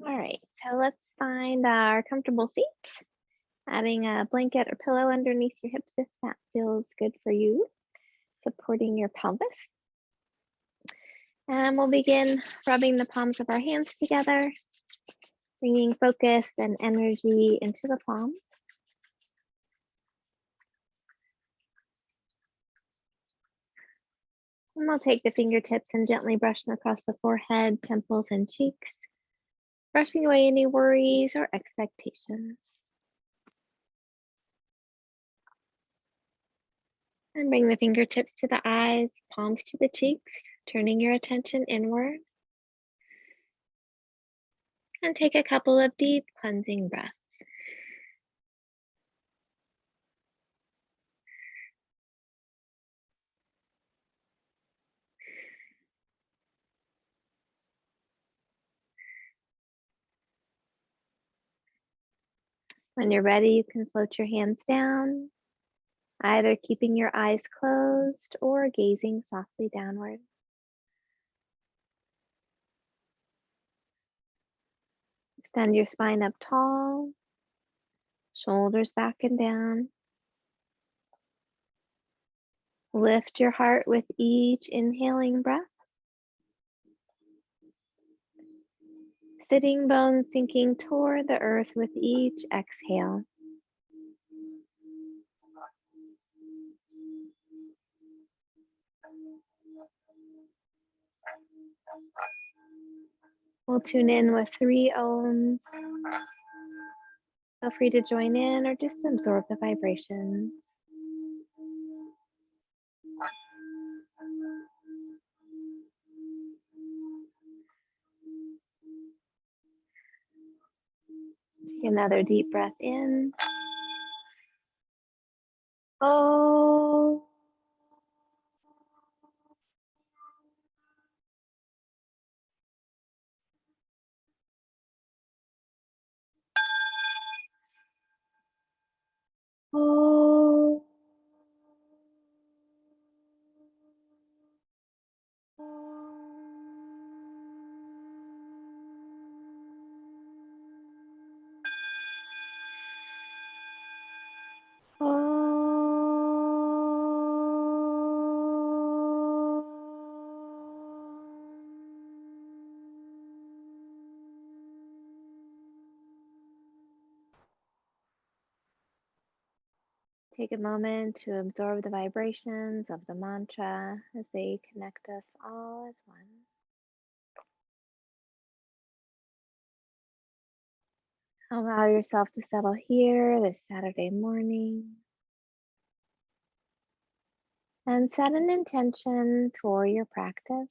All right, so let's find our comfortable seat. Adding a blanket or pillow underneath your hips if that feels good for you, supporting your pelvis. And we'll begin rubbing the palms of our hands together, bringing focus and energy into the palms. And we'll take the fingertips and gently brush them across the forehead, temples, and cheeks, brushing away any worries or expectations. And bring the fingertips to the eyes, palms to the cheeks, turning your attention inward. And take a couple of deep cleansing breaths. When you're ready, you can float your hands down, either keeping your eyes closed or gazing softly downward. Extend your spine up tall, shoulders back and down. Lift your heart with each inhaling breath. Sitting bones sinking toward the earth with each exhale. We'll tune in with 3 ohms. Feel free to join in or just absorb the vibrations. Take another deep breath in. Oh. Oh. Take a moment to absorb the vibrations of the mantra as they connect us all as one. Allow yourself to settle here this Saturday morning and set an intention for your practice,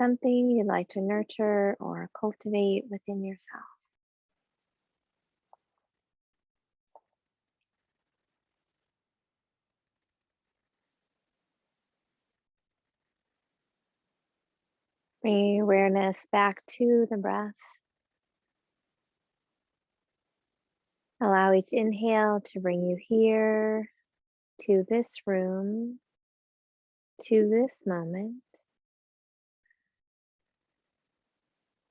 something you'd like to nurture or cultivate within yourself. Bring your awareness back to the breath. Allow each inhale to bring you here, to this room, to this moment.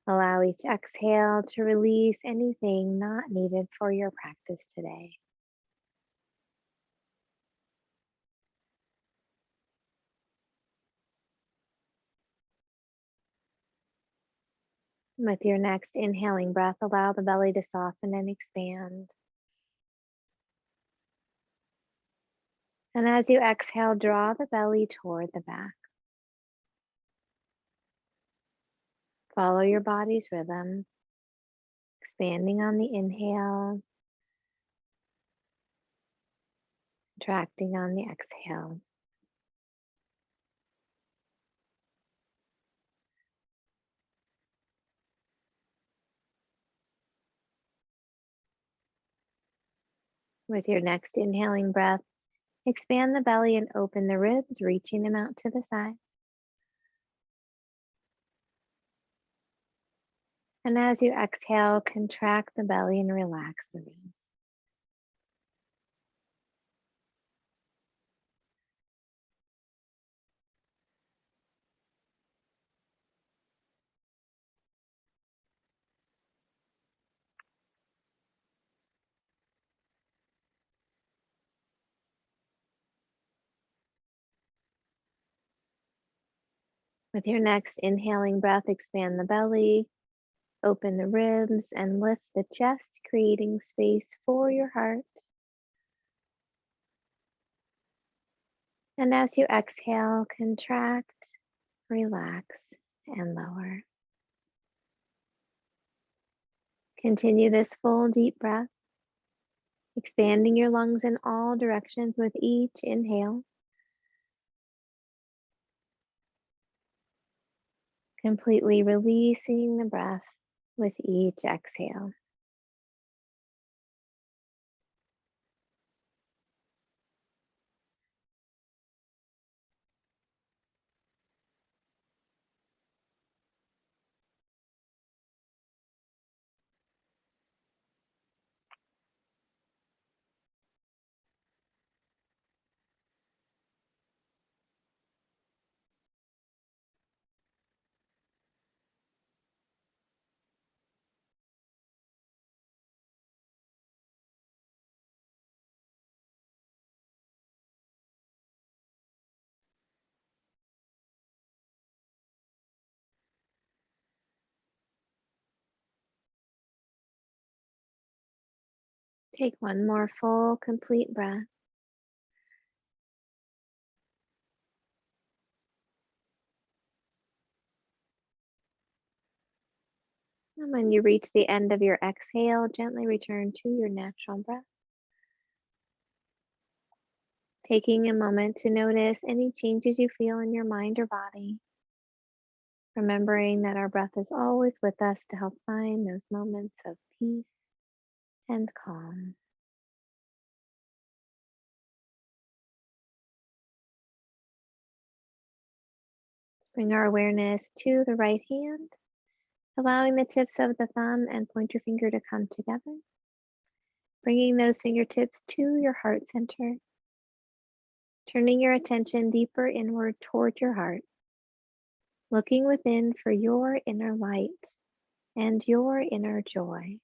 Allow each exhale to release anything not needed for your practice today. With your next inhaling breath, allow the belly to soften and expand. And as you exhale, draw the belly toward the back. Follow your body's rhythm, expanding on the inhale, contracting on the exhale. With your next inhaling breath, expand the belly and open the ribs, reaching them out to the side. And as you exhale, contract the belly and relax the ribs. With your next inhaling breath, expand the belly, open the ribs, and lift the chest, creating space for your heart. And as you exhale, contract, relax, and lower. Continue this full deep breath, expanding your lungs in all directions with each inhale. Completely releasing the breath with each exhale. Take one more full, complete breath. And when you reach the end of your exhale, gently return to your natural breath. Taking a moment to notice any changes you feel in your mind or body. Remembering that our breath is always with us to help find those moments of peace and calm. Bring our awareness to the right hand, allowing the tips of the thumb and pointer finger to come together. Bringing those fingertips to your heart center. Turning your attention deeper inward toward your heart. Looking within for your inner light and your inner joy.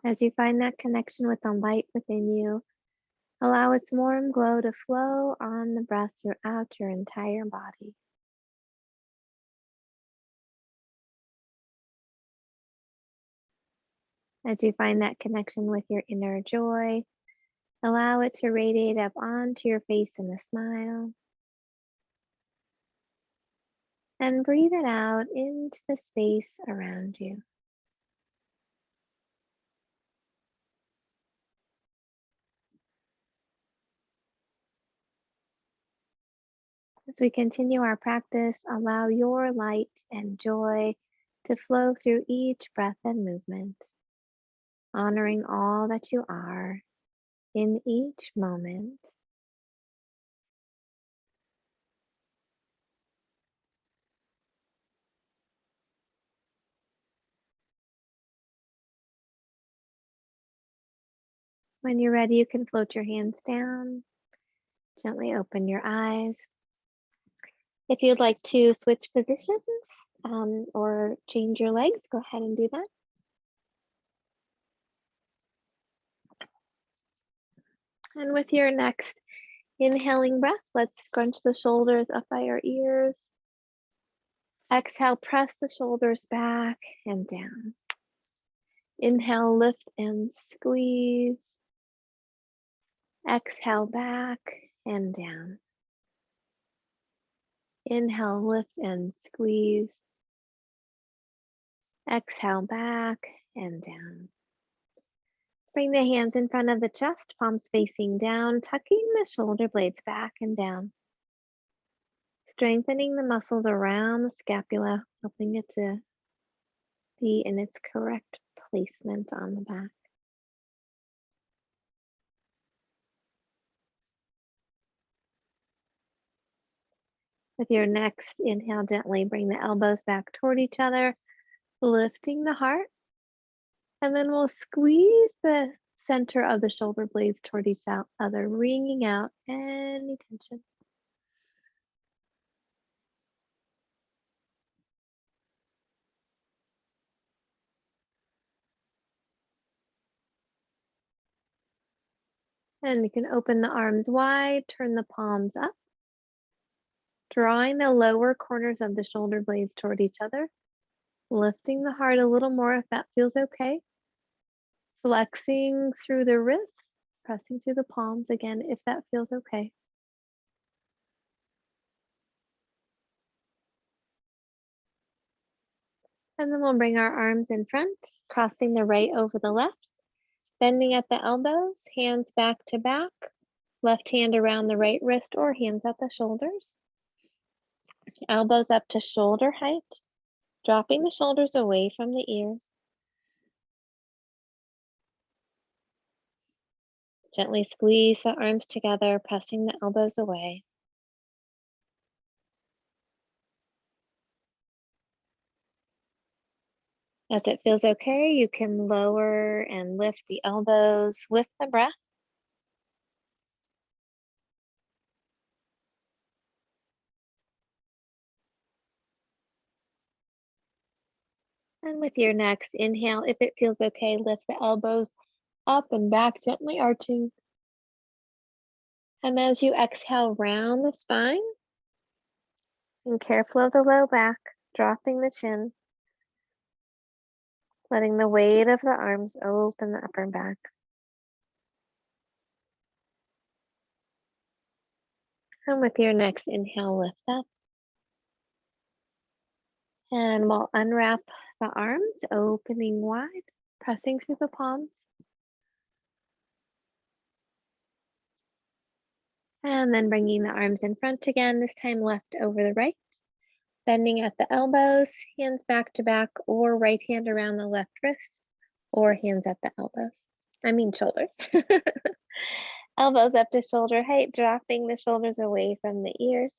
As you find that connection with the light within you, allow its warm glow to flow on the breath throughout your entire body. As you find that connection with your inner joy, allow it to radiate up onto your face in a smile. And breathe it out into the space around you. As we continue our practice, allow your light and joy to flow through each breath and movement, honoring all that you are in each moment. When you're ready, you can float your hands down, gently open your eyes. If you'd like to switch positions or change your legs, go ahead and do that. And with your next inhaling breath, let's scrunch the shoulders up by our ears. Exhale, press the shoulders back and down. Inhale, lift and squeeze. Exhale, back and down. Inhale, lift and squeeze. Exhale, back and down. Bring the hands in front of the chest, palms facing down, tucking the shoulder blades back and down. Strengthening the muscles around the scapula, helping it to be in its correct placement on the back. With your next inhale, gently bring the elbows back toward each other, lifting the heart. And then we'll squeeze the center of the shoulder blades toward each other, wringing out any tension. And you can open the arms wide, turn the palms up, drawing the lower corners of the shoulder blades toward each other, lifting the heart a little more if that feels okay, flexing through the wrists, pressing through the palms again if that feels okay. And then we'll bring our arms in front, crossing the right over the left, bending at the elbows, hands back to back, left hand around the right wrist or hands at the shoulders. Elbows up to shoulder height, dropping the shoulders away from the ears. Gently squeeze the arms together, pressing the elbows away. As it feels okay, you can lower and lift the elbows with the breath. And with your next inhale, if it feels okay, lift the elbows up and back, gently arching. And as you exhale, round the spine. And careful of the low back, dropping the chin. Letting the weight of the arms open the upper back. And with your next inhale, lift up. And we'll unwrap the arms, opening wide, pressing through the palms. And then bringing the arms in front again, this time left over the right. Bending at the elbows, hands back to back, or right hand around the left wrist, or hands at the shoulders. Elbows up to shoulder height, dropping the shoulders away from the ears.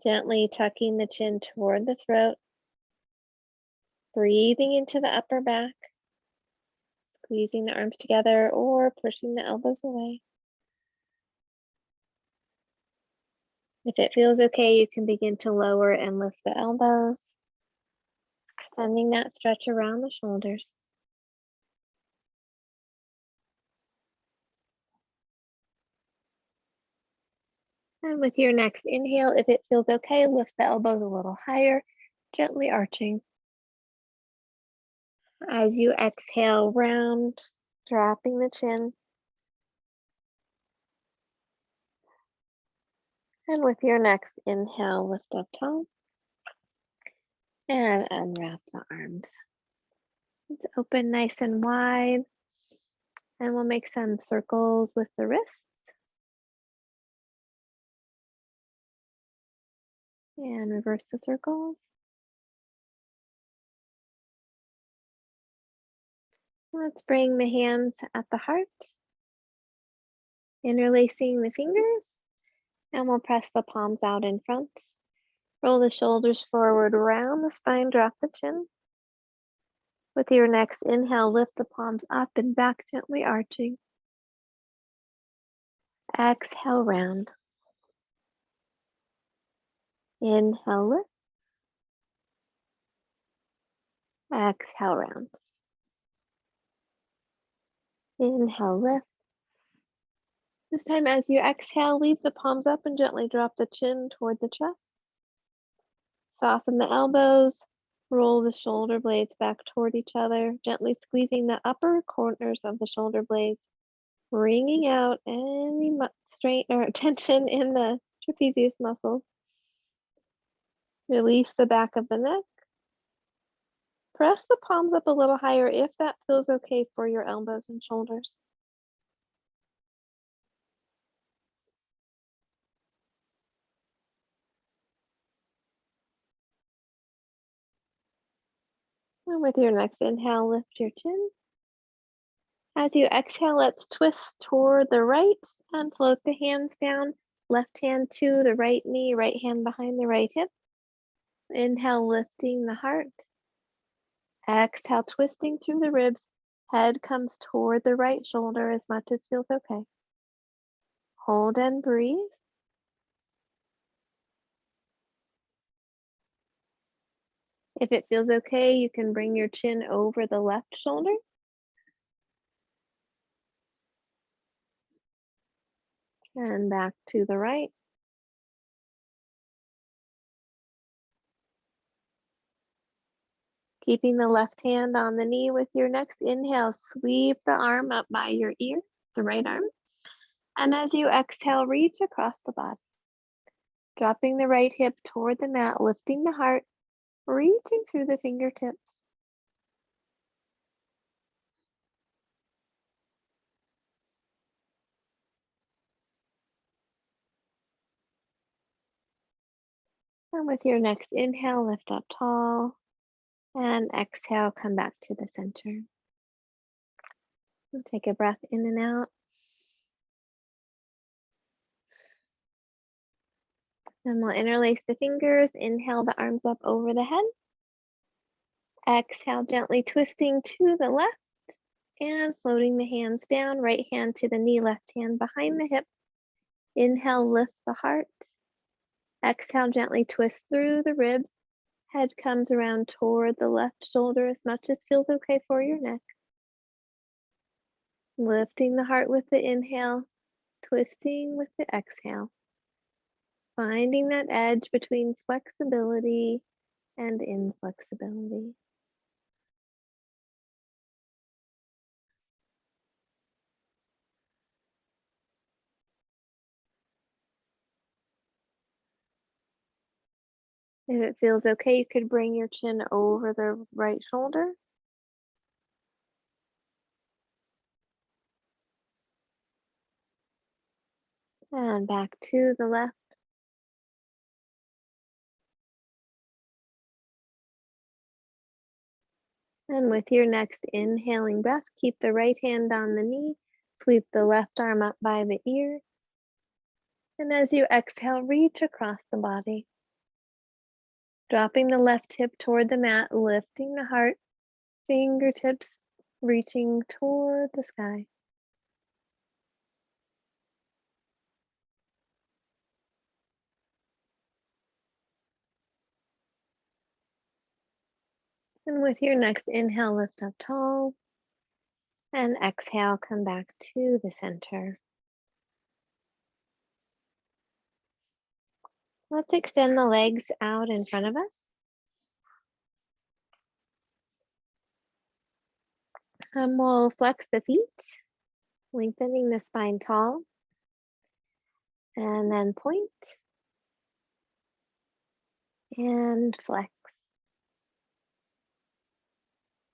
Gently tucking the chin toward the throat. Breathing into the upper back. Squeezing the arms together or pushing the elbows away. If it feels okay, you can begin to lower and lift the elbows, extending that stretch around the shoulders. And with your next inhale, if it feels okay, lift the elbows a little higher, gently arching. As you exhale, round, dropping the chin. And with your next inhale, lift up tall and unwrap the arms. Let's open nice and wide. And we'll make some circles with the wrists. And reverse the circles. Let's bring the hands at the heart, interlacing the fingers, and we'll press the palms out in front. Roll the shoulders forward, round the spine, drop the chin. With your next inhale, lift the palms up and back, gently arching. Exhale, round. Inhale, lift. Exhale, round. Inhale, lift. This time as you exhale, leave the palms up and gently drop the chin toward the chest. Soften the elbows. Roll the shoulder blades back toward each other, gently squeezing the upper corners of the shoulder blades, wringing out any strain or tension in the trapezius muscles. Release the back of the neck. Press the palms up a little higher if that feels okay for your elbows and shoulders. And with your next inhale, lift your chin. As you exhale, let's twist toward the right and float the hands down. Left hand to the right knee, right hand behind the right hip. Inhale, lifting the heart. Exhale, twisting through the ribs. Head comes toward the right shoulder as much as feels okay. Hold and breathe. If it feels okay, you can bring your chin over the left shoulder. And back to the right. Keeping the left hand on the knee with your next inhale, sweep the arm up by your ear, the right arm. And as you exhale, reach across the body. Dropping the right hip toward the mat, lifting the heart, reaching through the fingertips. And with your next inhale, lift up tall. And exhale, come back to the center. And take a breath in and out. Then we'll interlace the fingers. Inhale the arms up over the head. Exhale, gently twisting to the left and floating the hands down. Right hand to the knee, left hand behind the hip. Inhale, lift the heart. Exhale, gently twist through the ribs. Head comes around toward the left shoulder as much as feels okay for your neck. Lifting the heart with the inhale, twisting with the exhale. Finding that edge between flexibility and inflexibility. If it feels okay, you could bring your chin over the right shoulder. And back to the left. And with your next inhaling breath, keep the right hand on the knee, sweep the left arm up by the ear. And as you exhale, reach across the body. Dropping the left hip toward the mat, lifting the heart, fingertips reaching toward the sky. And with your next inhale, lift up tall. And exhale, come back to the center. Let's extend the legs out in front of us. And we'll flex the feet, lengthening the spine tall. And then point. And flex.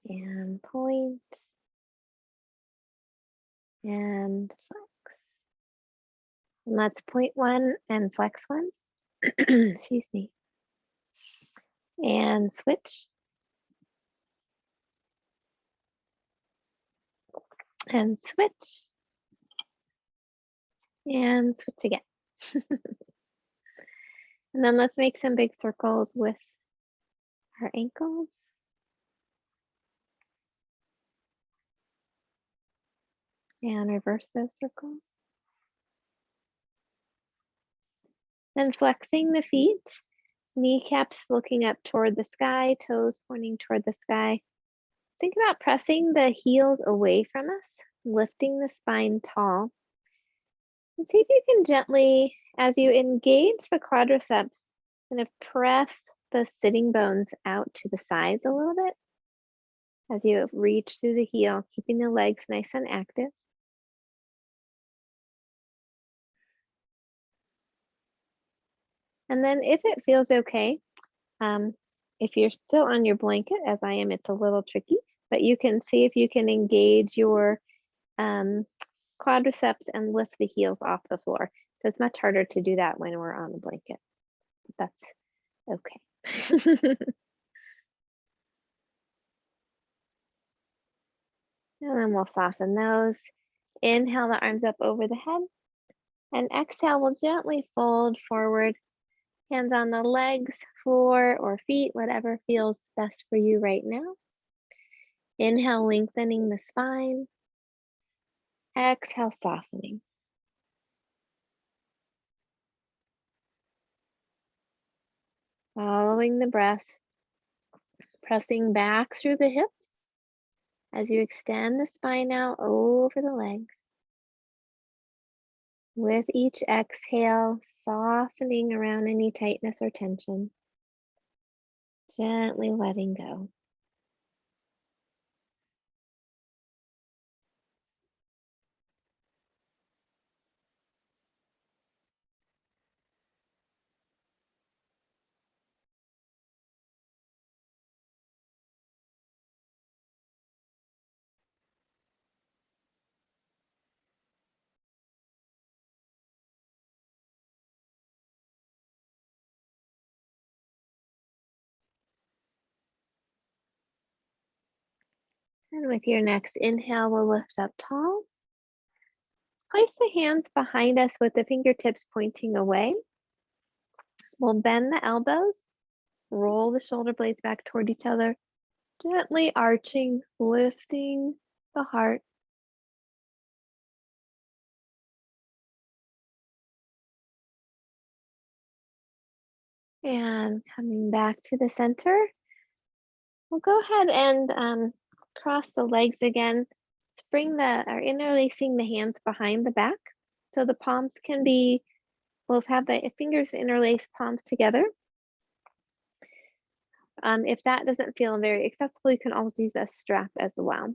And point. And flex. And let's point one and flex one. Excuse me. And switch. And switch. And switch again. And then let's make some big circles with our ankles. And reverse those circles. Then flexing the feet, kneecaps looking up toward the sky, toes pointing toward the sky. Think about pressing the heels away from us, lifting the spine tall. And see if you can gently, as you engage the quadriceps, kind of press the sitting bones out to the sides a little bit as you reach through the heel, keeping the legs nice and active. And then if it feels okay, if you're still on your blanket, as I am, it's a little tricky, but you can see if you can engage your quadriceps and lift the heels off the floor. So it's much harder to do that when we're on the blanket, but that's okay. And then we'll soften those. Inhale the arms up over the head, and exhale, we'll gently fold forward. Hands on the legs, floor, or feet, whatever feels best for you right now. Inhale, lengthening the spine. Exhale, softening. Following the breath, pressing back through the hips as you extend the spine out over the legs. With each exhale, softening around any tightness or tension, gently letting go. And with your next inhale, we'll lift up tall. Place the hands behind us with the fingertips pointing away. We'll bend the elbows, roll the shoulder blades back toward each other, gently arching, lifting the heart. And coming back to the center, we'll go ahead and cross the legs again. Interlacing the hands behind the back. So the palms can be, both have the fingers interlaced, palms together. If that doesn't feel very accessible, you can also use a strap as well.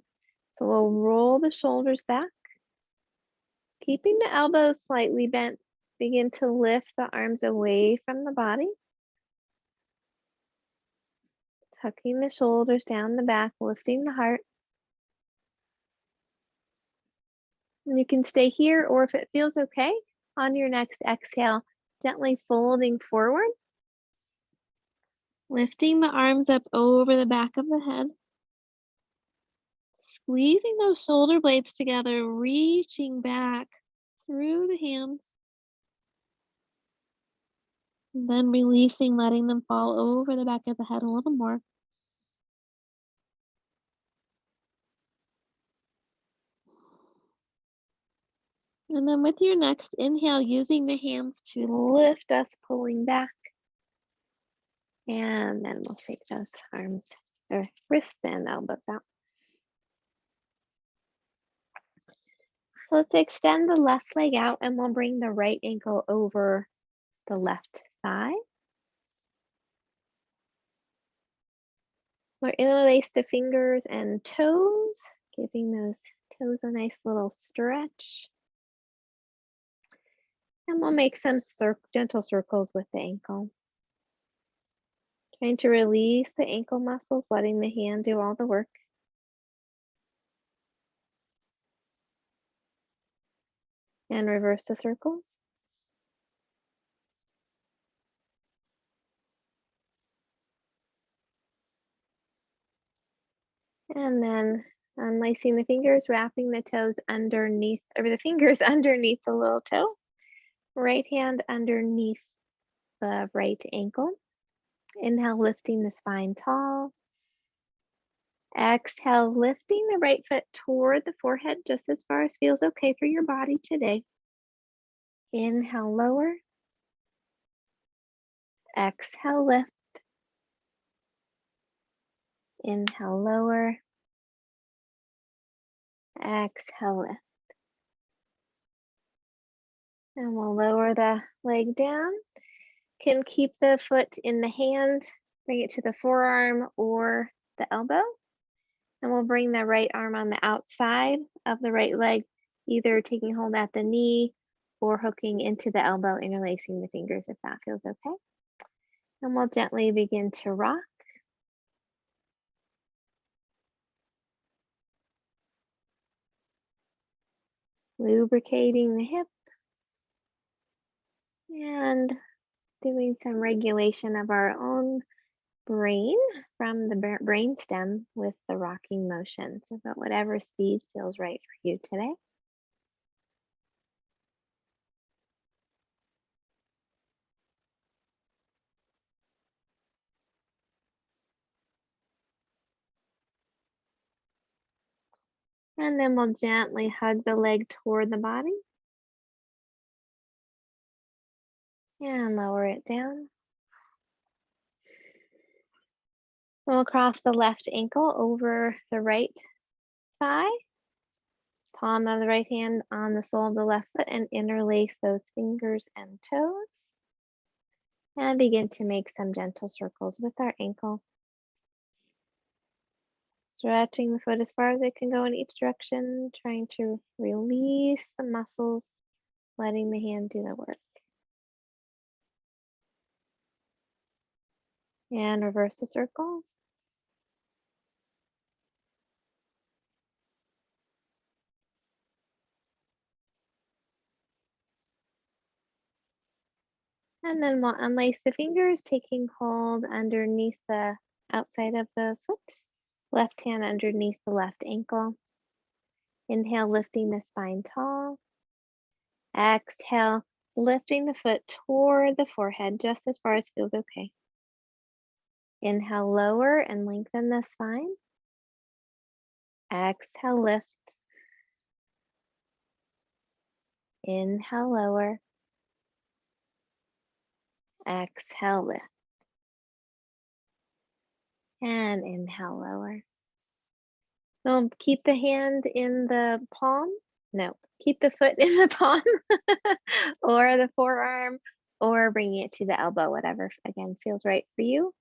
So we'll roll the shoulders back, keeping the elbows slightly bent. Begin to lift the arms away from the body. Tucking the shoulders down the back, lifting the heart. And you can stay here, or if it feels okay, on your next exhale, gently folding forward. Lifting the arms up over the back of the head. Squeezing those shoulder blades together, reaching back through the hands. And then releasing, letting them fall over the back of the head a little more. And then with your next inhale, using the hands to lift us, pulling back. And then we'll shake those arms or wrists and elbows out. So let's extend the left leg out and we'll bring the right ankle over the left thigh. We'll interlace the fingers and toes, giving those toes a nice little stretch. And we'll make some gentle circles with the ankle. Trying to release the ankle muscles, letting the hand do all the work. And reverse the circles. And then unlacing the fingers, wrapping the toes underneath, or the fingers underneath the little toe. Right hand underneath the right ankle. Inhale, lifting the spine tall. Exhale, lifting the right foot toward the forehead just as far as feels okay for your body today. Inhale, lower. Exhale, lift. Inhale, lower. Exhale, lift. And we'll lower the leg down. Can keep the foot in the hand, bring it to the forearm or the elbow. And we'll bring the right arm on the outside of the right leg, either taking hold at the knee or hooking into the elbow, interlacing the fingers if that feels okay. And we'll gently begin to rock. Lubricating the hip. And doing some regulation of our own brain from the brain stem with the rocking motion. So at whatever speed feels right for you today. And then we'll gently hug the leg toward the body. And lower it down. We'll cross the left ankle over the right thigh. Palm of the right hand on the sole of the left foot and interlace those fingers and toes. And begin to make some gentle circles with our ankle. Stretching the foot as far as it can go in each direction, trying to release the muscles, letting the hand do the work. And reverse the circles. And then we'll unlace the fingers, taking hold underneath the outside of the foot. Left hand underneath the left ankle. Inhale, lifting the spine tall. Exhale, lifting the foot toward the forehead, just as far as feels okay. Inhale, lower and lengthen the spine. Exhale, lift. Inhale, lower. Exhale, lift. And inhale, lower. So keep the hand in the palm. No, keep the foot in the palm or the forearm, or bringing it to the elbow, whatever, again, feels right for you.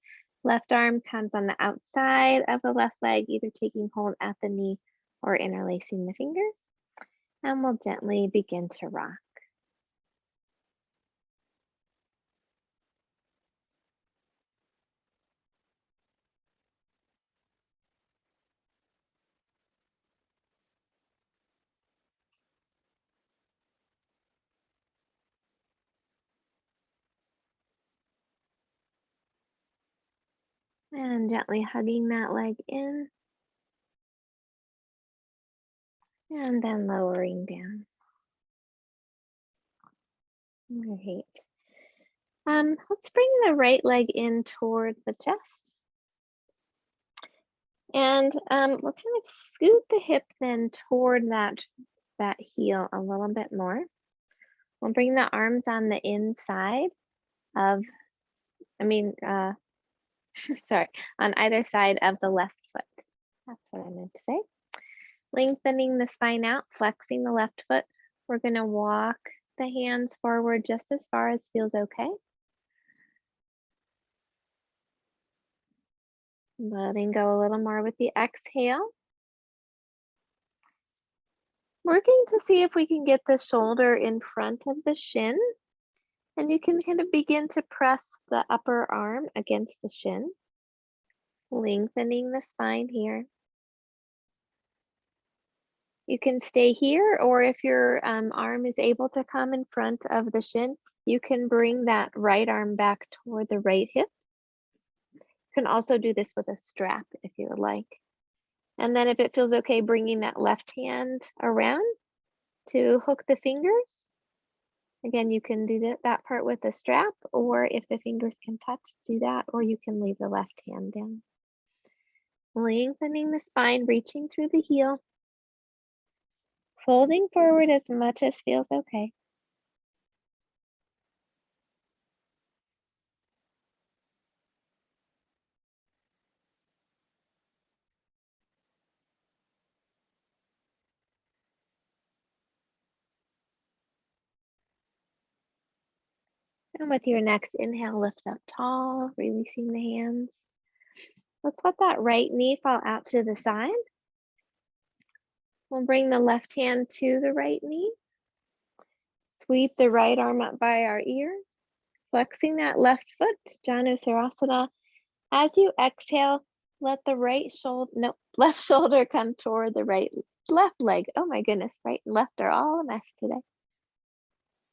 Left arm comes on the outside of the left leg, either taking hold at the knee or interlacing the fingers. And we'll gently begin to rock. And gently hugging that leg in. And then lowering down. Great. Let's bring the right leg in toward the chest. And we'll kind of scoot the hip then toward that heel a little bit more. We'll bring the arms on the inside of, sorry, on either side of the left foot. That's what I meant to say. Lengthening the spine out, flexing the left foot. We're going to walk the hands forward just as far as feels okay. Letting go a little more with the exhale. Working to see if we can get the shoulder in front of the shin. And you can kind of begin to press the upper arm against the shin. Lengthening the spine here. You can stay here, or if your arm is able to come in front of the shin, you can bring that right arm back toward the right hip. You can also do this with a strap if you would like. And then if it feels okay, bringing that left hand around to hook the fingers. Again, you can do that part with a strap, or if the fingers can touch, do that, or you can leave the left hand down. Lengthening the spine, reaching through the heel. Folding forward as much as feels okay. And with your next inhale, lift up tall, releasing the hands. Let's let that right knee fall out to the side. We'll bring the left hand to the right knee. Sweep the right arm up by our ear. Flexing that left foot, Janusarasana. As you exhale, let the left shoulder come toward the left leg. Oh my goodness, right and left are all a mess today.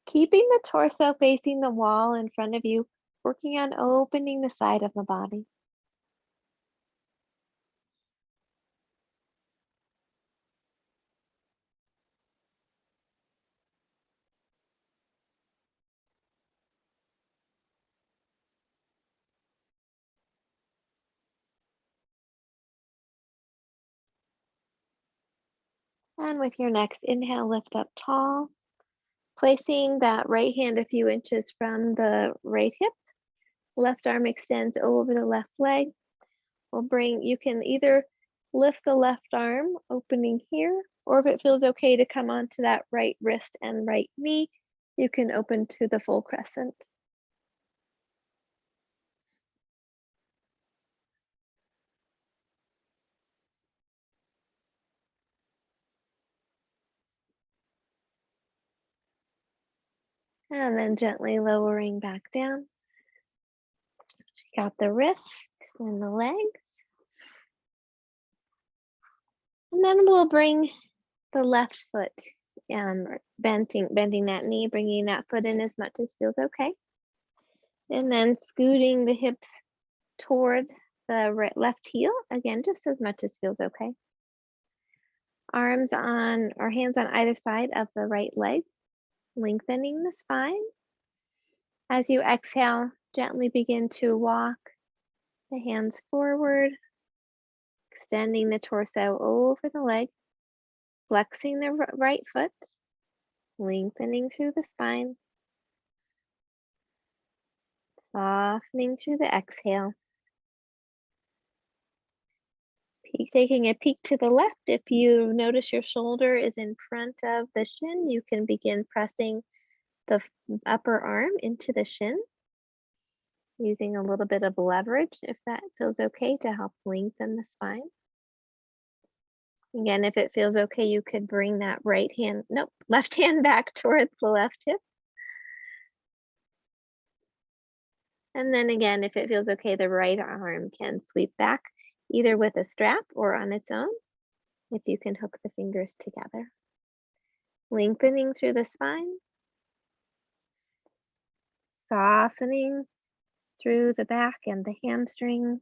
Keeping the torso facing the wall in front of you, working on opening the side of the body. And with your next inhale, lift up tall, placing that right hand a few inches from the right hip. Left arm extends over the left leg. You can either lift the left arm, opening here, Or if it feels okay to come onto that right wrist and right knee, you can open to the full crescent. And then gently lowering back down. Check out the wrists and the legs. And then we'll bring the left foot, bending that knee, bringing that foot in as much as feels okay. And then scooting the hips toward the left heel, again, just as much as feels okay. Arms on, or hands on either side of the right leg, lengthening the spine. As you exhale, gently begin to walk the hands forward, extending the torso over the leg, flexing the right foot, lengthening through the spine, softening through the exhale. Taking a peek to the left, if you notice your shoulder is in front of the shin, you can begin pressing the upper arm into the shin, using a little bit of leverage if that feels okay to help lengthen the spine. Again, if it feels okay, you could bring that left hand back towards the left hip. And then again, if it feels okay, the right arm can sweep back either with a strap or on its own, if you can hook the fingers together. Lengthening through the spine, softening through the back and the hamstrings.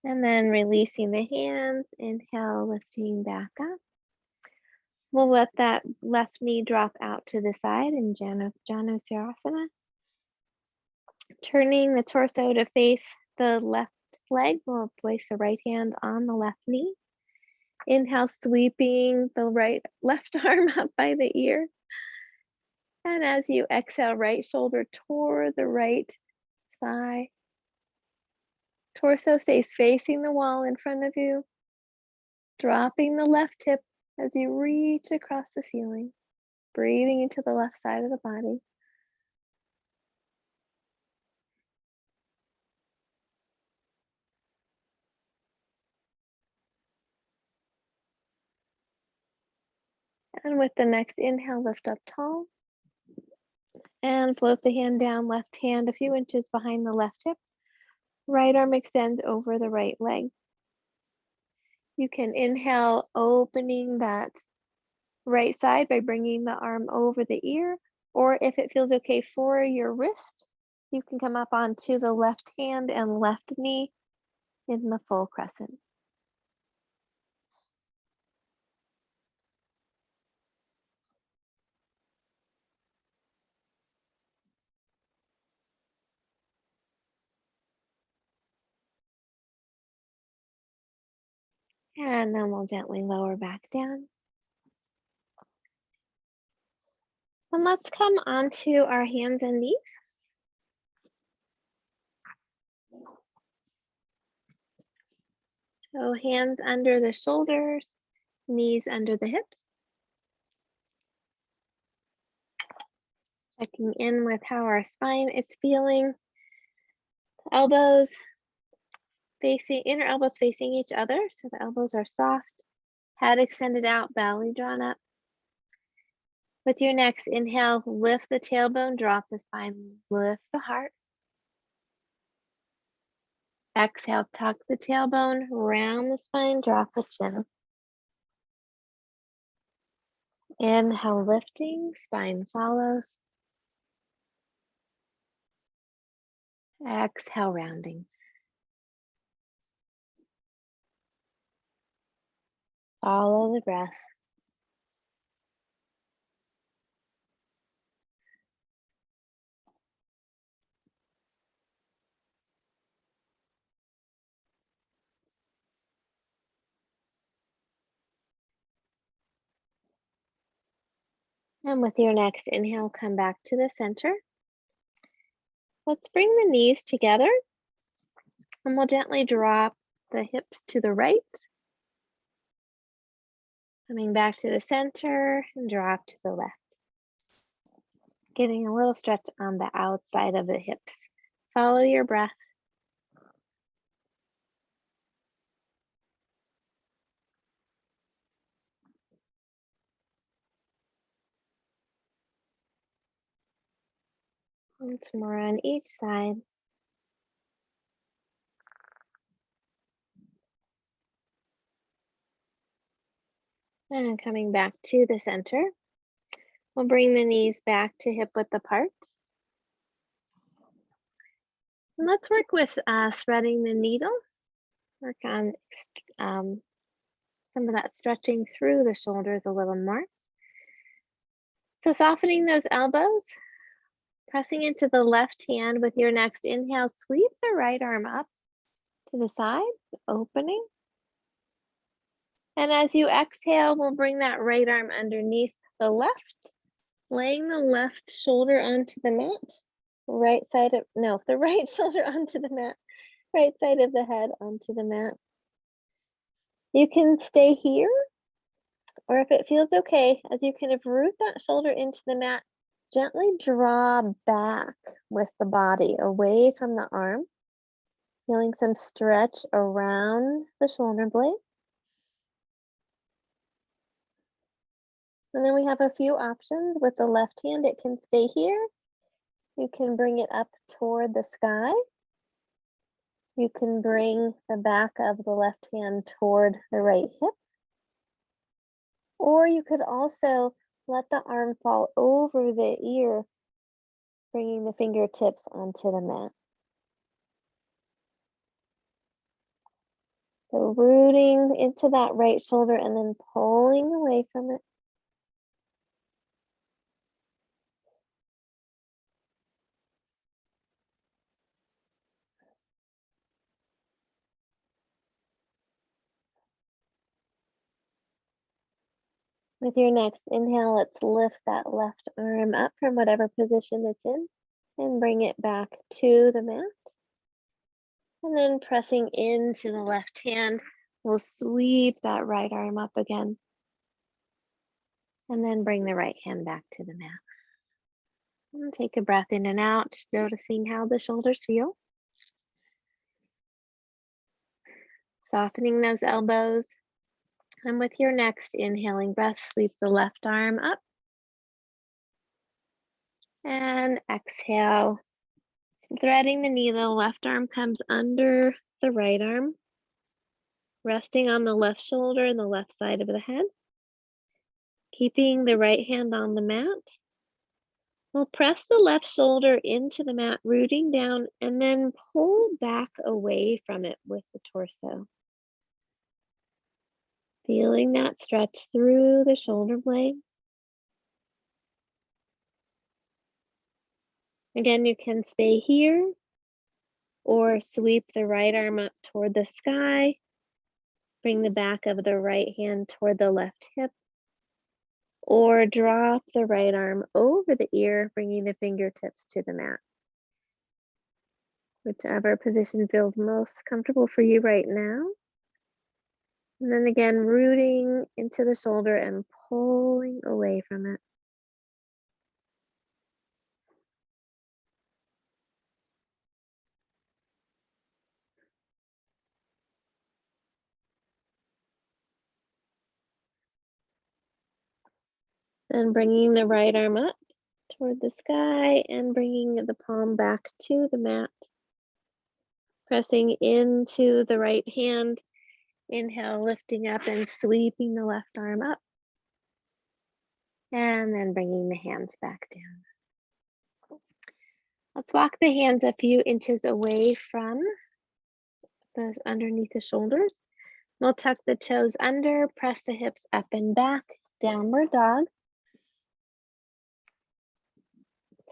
And then releasing the hands, inhale, lifting back up. We'll let that left knee drop out to the side in Janusirasana. Turning the torso to face the left leg, we'll place the right hand on the left knee. Inhale, sweeping the left arm up by the ear. And as you exhale, right shoulder toward the right thigh. Torso stays facing the wall in front of you. Dropping the left hip as you reach across the ceiling. Breathing into the left side of the body. And with the next inhale, lift up tall. And float the hand down, left hand a few inches behind the left hip. Right arm extends over the right leg. You can inhale, opening that right side by bringing the arm over the ear, or if it feels okay for your wrist, you can come up onto the left hand and left knee in the full crescent. And then we'll gently lower back down. And let's come onto our hands and knees. So hands under the shoulders, knees under the hips. Checking in with how our spine is feeling. Elbows facing, inner elbows facing each other, so the elbows are soft. Head extended out, belly drawn up. With your next inhale, lift the tailbone, drop the spine, lift the heart. Exhale, tuck the tailbone, round the spine, drop the chin. Inhale, lifting, spine follows. Exhale, rounding. Follow the breath. And with your next inhale, come back to the center. Let's bring the knees together and we'll gently drop the hips to the right. Coming back to the center and drop to the left. Getting a little stretch on the outside of the hips. Follow your breath. Once more on each side. And coming back to the center. We'll bring the knees back to hip width apart. And let's work with threading the needle. Work on some of that stretching through the shoulders a little more. So softening those elbows, pressing into the left hand with your next inhale, sweep the right arm up to the side, opening. And as you exhale, we'll bring that right arm underneath the left, laying the left shoulder onto the mat, the right shoulder onto the mat, right side of the head onto the mat. You can stay here, or if it feels okay, as you kind of root that shoulder into the mat, gently draw back with the body away from the arm, feeling some stretch around the shoulder blade. And then we have a few options. With the left hand, it can stay here. You can bring it up toward the sky. You can bring the back of the left hand toward the right hip. Or you could also let the arm fall over the ear, bringing the fingertips onto the mat. So rooting into that right shoulder and then pulling away from it. With your next inhale, let's lift that left arm up from whatever position it's in and bring it back to the mat. And then pressing into the left hand, we'll sweep that right arm up again. And then bring the right hand back to the mat. And take a breath in and out, just noticing how the shoulders feel. Softening those elbows. And with your next inhaling breath, sweep the left arm up. And exhale. Threading the needle, left arm comes under the right arm, resting on the left shoulder and the left side of the head. Keeping the right hand on the mat. We'll press the left shoulder into the mat, rooting down, and then pull back away from it with the torso. Feeling that stretch through the shoulder blade. Again, you can stay here or sweep the right arm up toward the sky. Bring the back of the right hand toward the left hip. Or drop the right arm over the ear, bringing the fingertips to the mat. Whichever position feels most comfortable for you right now. And then again, rooting into the shoulder and pulling away from it. Then bringing the right arm up toward the sky and bringing the palm back to the mat. Pressing into the right hand. Inhale, lifting up and sweeping the left arm up. And then bringing the hands back down. Let's walk the hands a few inches away from underneath the shoulders. We'll tuck the toes under, press the hips up and back, downward dog.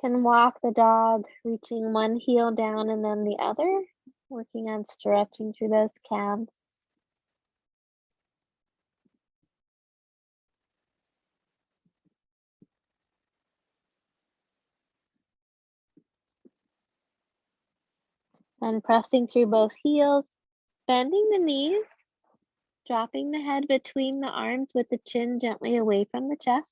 Can walk the dog, reaching one heel down and then the other, working on stretching through those calves. And pressing through both heels, bending the knees, dropping the head between the arms with the chin gently away from the chest,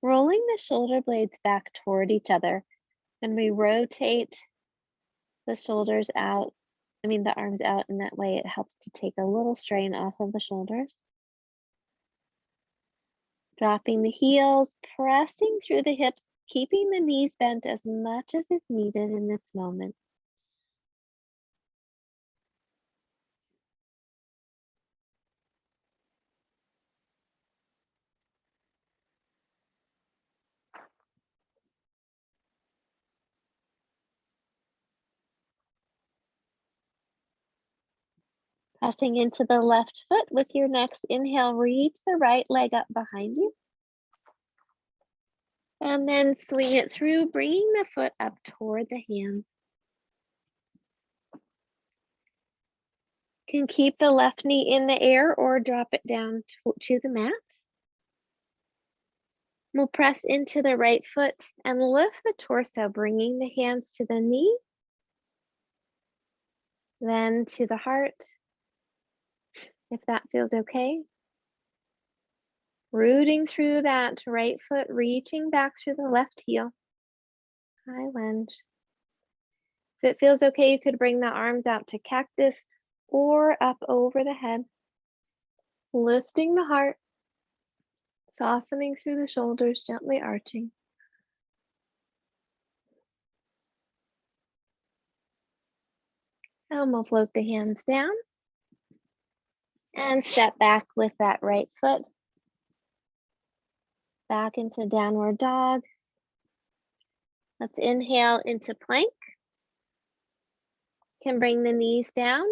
rolling the shoulder blades back toward each other. And we rotate the shoulders out, the arms out, and that way it helps to take a little strain off of the shoulders. Dropping the heels, pressing through the hips, keeping the knees bent as much as is needed in this moment. Pressing into the left foot with your next inhale, reach the right leg up behind you. And then swing it through, bringing the foot up toward the hands. Can keep the left knee in the air or drop it down to the mat. We'll press into the right foot and lift the torso, bringing the hands to the knee, then to the heart, if that feels okay. Rooting through that right foot, reaching back through the left heel. High lunge. If it feels okay, you could bring the arms out to cactus or up over the head. Lifting the heart, softening through the shoulders, gently arching. And we'll float the hands down and step back with that right foot. Back into downward dog. Let's inhale into plank. Can bring the knees down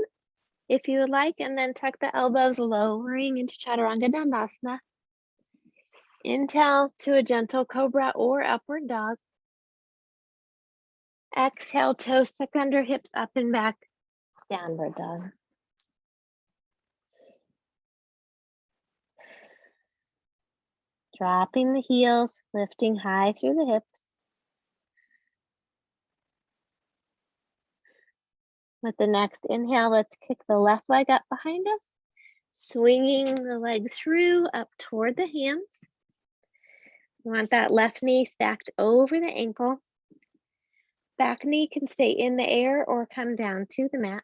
if you would like, and then tuck the elbows, lowering into Chaturanga Dandasana. Inhale to a gentle cobra or upward dog. Exhale, toes tuck under, hips up and back, downward dog. Dropping the heels, lifting high through the hips. With the next inhale, let's kick the left leg up behind us, swinging the leg through up toward the hands. You want that left knee stacked over the ankle. Back knee can stay in the air or come down to the mat.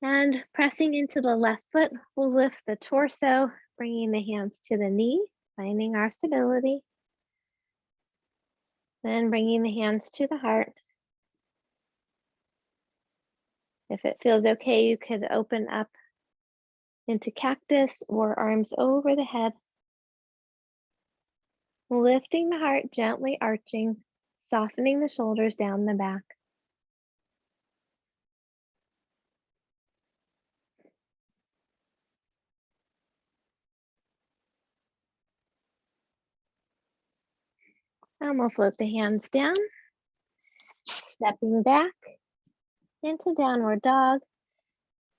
And pressing into the left foot, we'll lift the torso, bringing the hands to the knee, finding our stability. Then bringing the hands to the heart. If it feels okay, you could open up into cactus or arms over the head. Lifting the heart, gently arching, softening the shoulders down the back. And we'll float the hands down, stepping back into downward dog.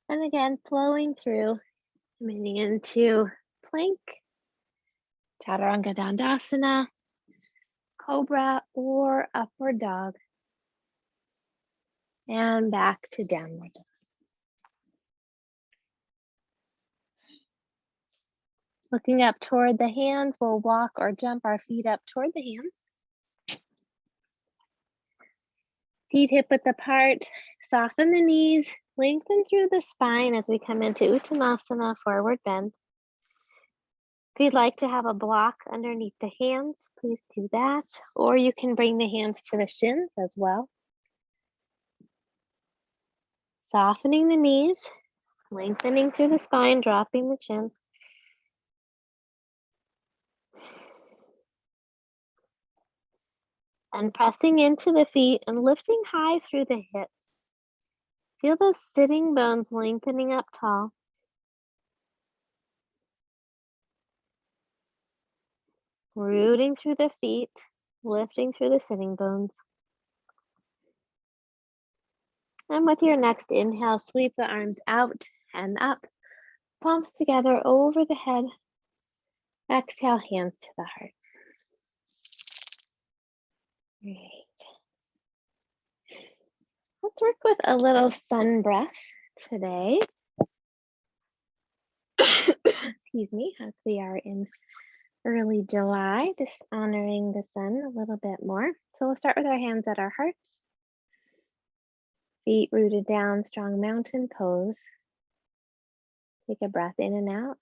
And again, flowing through, coming into plank, Chaturanga Dandasana, cobra or upward dog. And back to downward dog. Looking up toward the hands, we'll walk or jump our feet up toward the hands. Feet hip width apart, soften the knees, lengthen through the spine as we come into Uttanasana, forward bend. If you'd like to have a block underneath the hands, please do that. Or you can bring the hands to the shins as well. Softening the knees, lengthening through the spine, dropping the chin. And pressing into the feet and lifting high through the hips. Feel those sitting bones lengthening up tall. Rooting through the feet, lifting through the sitting bones. And with your next inhale, sweep the arms out and up, palms together over the head. Exhale, hands to the heart. Great. Let's work with a little sun breath today. Excuse me, as we are in early July, just honoring the sun a little bit more. So we'll start with our hands at our hearts. Feet rooted down, strong mountain pose. Take a breath in and out.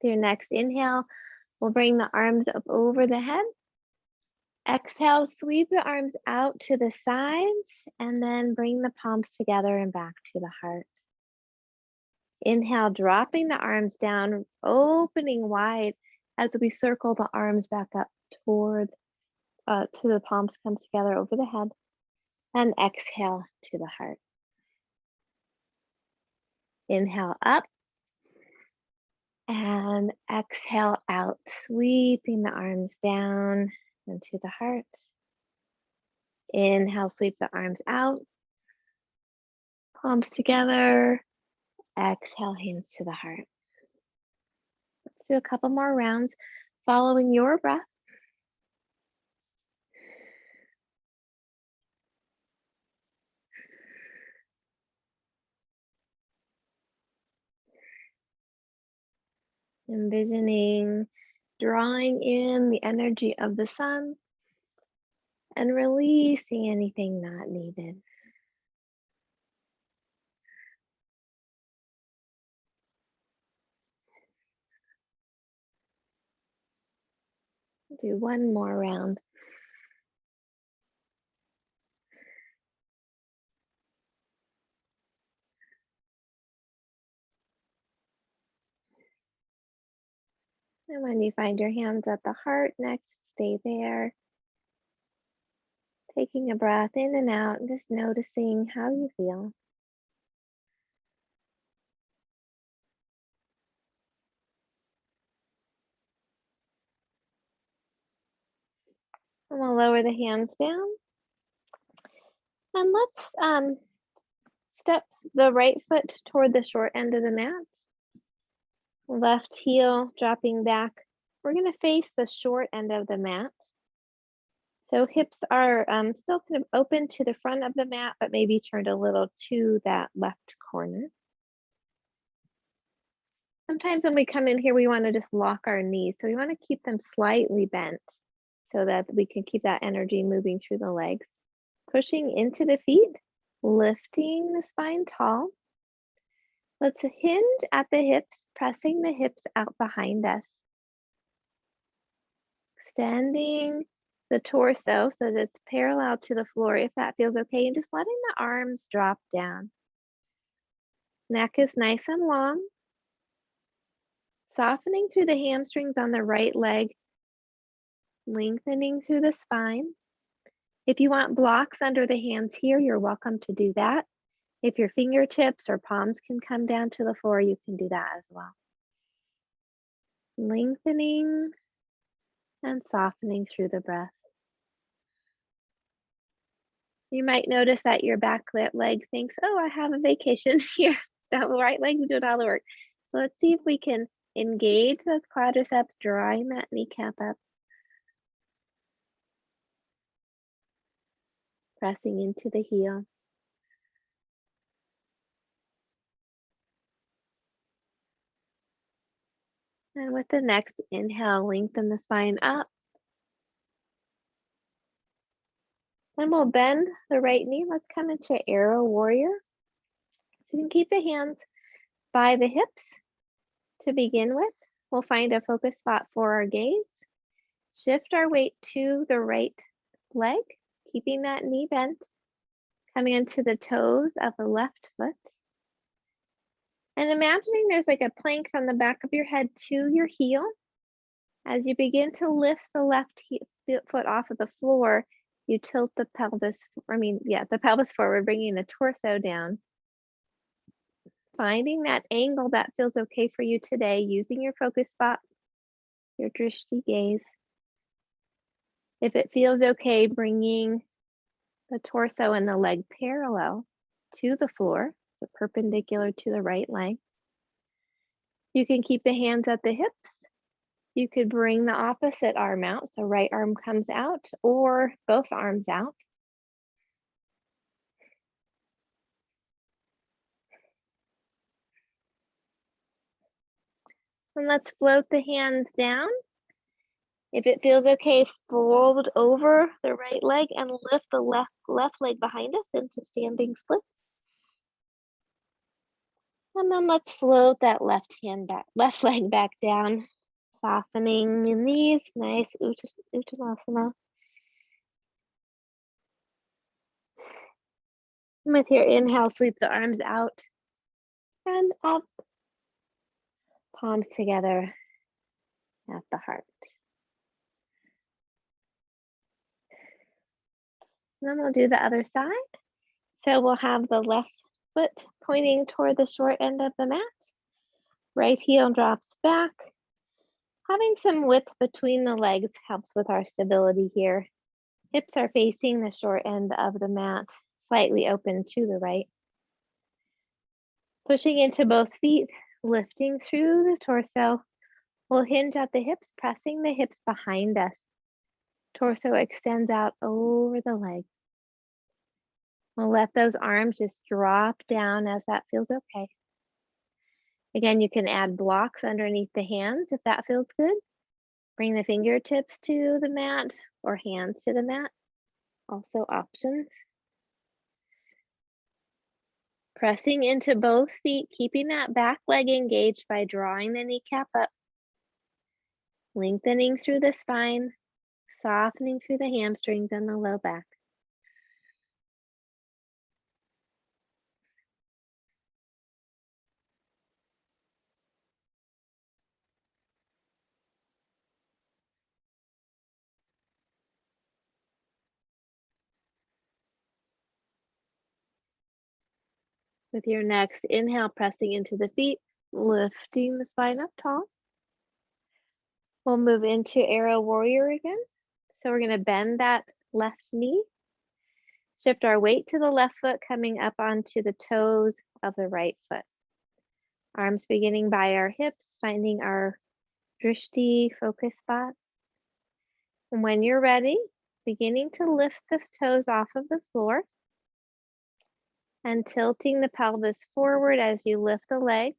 With your next inhale, we'll bring the arms up over the head. Exhale, sweep the arms out to the sides and then bring the palms together and back to the heart. Inhale, dropping the arms down, opening wide as we circle the arms back up toward to the palms come together over the head. And exhale to the heart. Inhale up and exhale out, sweeping the arms down into the heart. Inhale, sweep the arms out, palms together. Exhale, hands to the heart. Let's do a couple more rounds following your breath. Envisioning drawing in the energy of the sun and releasing anything not needed. Do one more round. And when you find your hands at the heart next, stay there. Taking a breath in and out and just noticing how you feel. And we'll lower the hands down. And let's step the right foot toward the short end of the mat. Left heel dropping back. We're going to face the short end of the mat. So hips are still kind of open to the front of the mat, but maybe turned a little to that left corner. Sometimes when we come in here, we want to just lock our knees. So we want to keep them slightly bent so that we can keep that energy moving through the legs. Pushing into the feet, lifting the spine tall. Let's hinge at the hips, pressing the hips out behind us. Extending the torso so that it's parallel to the floor if that feels okay, and just letting the arms drop down. Neck is nice and long. Softening through the hamstrings on the right leg, lengthening through the spine. If you want blocks under the hands here, you're welcome to do that. If your fingertips or palms can come down to the floor, you can do that as well. Lengthening and softening through the breath. You might notice that your back leg thinks, oh, I have a vacation here. So right leg is doing all the work. So let's see if we can engage those quadriceps, drawing that kneecap up. Pressing into the heel. And with the next inhale, lengthen the spine up. Then we'll bend the right knee. Let's come into arrow warrior. So you can keep the hands by the hips to begin with. We'll find a focus spot for our gaze. Shift our weight to the right leg, keeping that knee bent, coming into the toes of the left foot. And imagining there's like a plank from the back of your head to your heel. As you begin to lift the left foot off of the floor, you tilt the pelvis, the pelvis forward, bringing the torso down. Finding that angle that feels okay for you today, using your focus spot, your drishti gaze. If it feels okay, bringing the torso and the leg parallel to the floor, so perpendicular to the right leg. You can keep the hands at the hips, You could bring the opposite arm out, so right arm comes out or both arms out. And let's float the hands down. If it feels okay, fold over the right leg and lift the left leg behind us into standing splits. And then let's float that left leg back down, softening the knees, nice Uttanasana. With your inhale, sweep the arms out and up, palms together at the heart. And then we'll do the other side. So we'll have the left foot pointing toward the short end of the mat. Right heel drops back. Having some width between the legs helps with our stability here. Hips are facing the short end of the mat, slightly open to the right. Pushing into both feet, lifting through the torso. We'll hinge at the hips, pressing the hips behind us. Torso extends out over the legs. We'll let those arms just drop down as that feels okay. Again, you can add blocks underneath the hands if that feels good. Bring the fingertips to the mat or hands to the mat. Also options. Pressing into both feet, keeping that back leg engaged by drawing the kneecap up. Lengthening through the spine, softening through the hamstrings and the low back. With your next inhale, pressing into the feet, lifting the spine up tall. We'll move into Arrow Warrior again. So we're going to bend that left knee. Shift our weight to the left foot, coming up onto the toes of the right foot. Arms beginning by our hips, finding our drishti focus spot. And when you're ready, beginning to lift the toes off of the floor and tilting the pelvis forward as you lift the leg,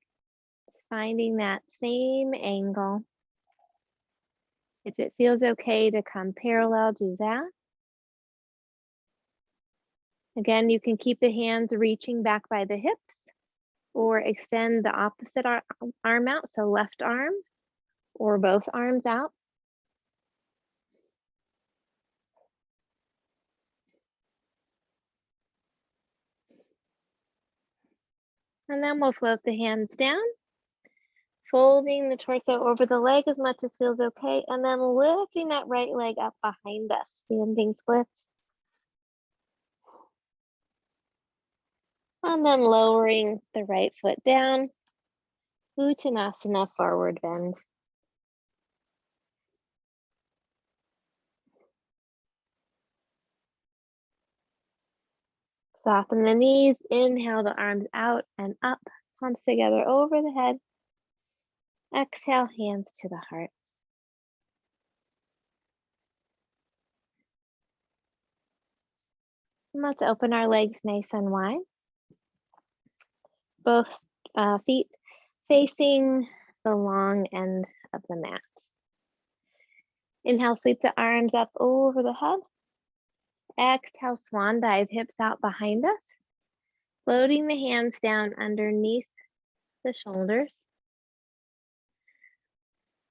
finding that same angle. If it feels okay to come parallel, do that. Again, you can keep the hands reaching back by the hips or extend the opposite arm out, so left arm or both arms out. And then we'll float the hands down, folding the torso over the leg as much as feels okay, and then lifting that right leg up behind us, standing splits. And then lowering the right foot down, Uttanasana, forward bend. Soften the knees, inhale the arms out and up, palms together over the head. Exhale, hands to the heart. And let's open our legs nice and wide. Both feet facing the long end of the mat. Inhale, sweep the arms up over the head. Exhale, swan dive, hips out behind us. Floating the hands down underneath the shoulders.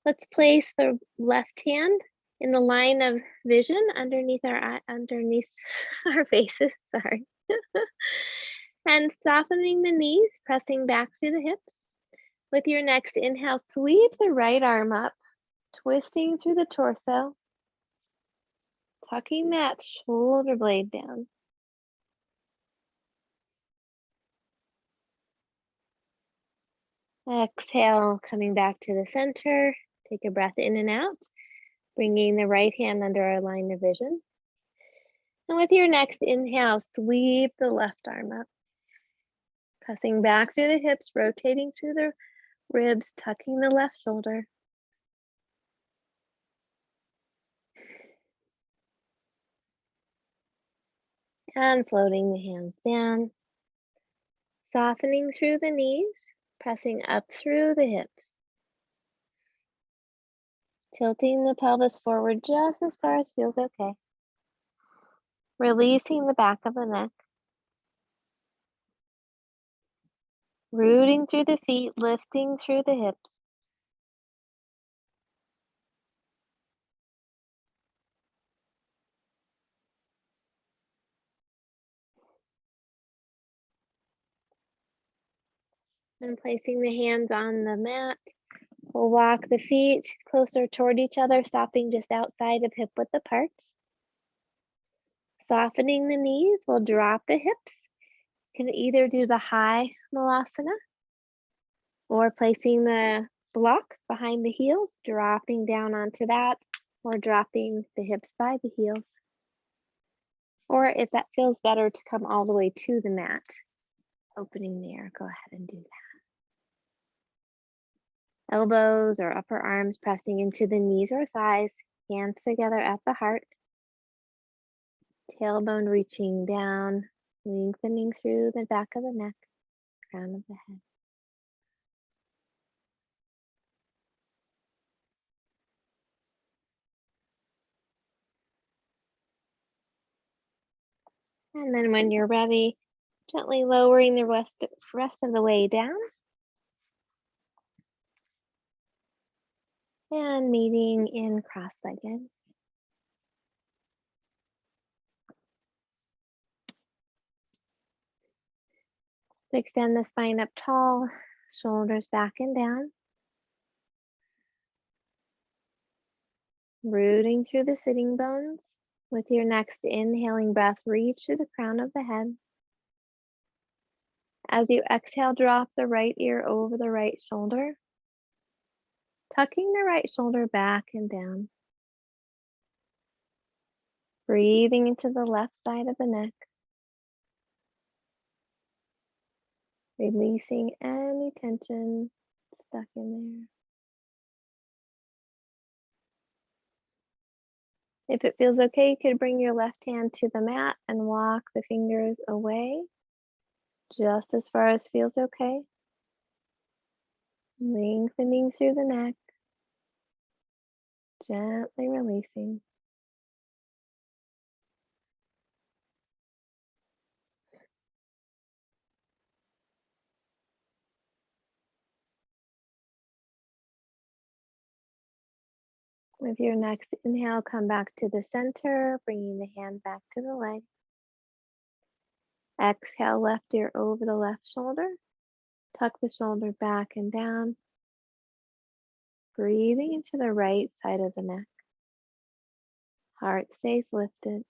Let's place the left hand in the line of vision underneath our faces, sorry. And softening the knees, pressing back through the hips. With your next inhale, sweep the right arm up, twisting through the torso, tucking that shoulder blade down. Exhale, coming back to the center. Take a breath in and out, bringing the right hand under our line of vision. And with your next inhale, sweep the left arm up, pressing back through the hips, rotating through the ribs, tucking the left shoulder. And floating the hands down, softening through the knees, pressing up through the hips. Tilting the pelvis forward just as far as feels okay. Releasing the back of the neck. Rooting through the feet, lifting through the hips. And placing the hands on the mat, we'll walk the feet closer toward each other, stopping just outside of hip width apart. Softening the knees, we'll drop the hips. You can either do the high malasana or placing the block behind the heels, dropping down onto that, or dropping the hips by the heels. Or if that feels better to come all the way to the mat, opening there, go ahead and do that. Elbows or upper arms pressing into the knees or thighs, hands together at the heart. Tailbone reaching down, lengthening through the back of the neck, crown of the head. And then when you're ready, gently lowering the rest of the way down. And meeting in cross-legged. Extend the spine up tall, shoulders back and down. Rooting through the sitting bones. With your next inhaling breath, reach to the crown of the head. As you exhale, drop the right ear over the right shoulder, tucking the right shoulder back and down. Breathing into the left side of the neck. Releasing any tension stuck in there. If it feels okay, you could bring your left hand to the mat and walk the fingers away, just as far as feels okay. Lengthening through the neck, gently releasing. With your next inhale, come back to the center, bringing the hand back to the leg. Exhale, left ear over the left shoulder. Tuck the shoulder back and down. Breathing into the right side of the neck. Heart stays lifted.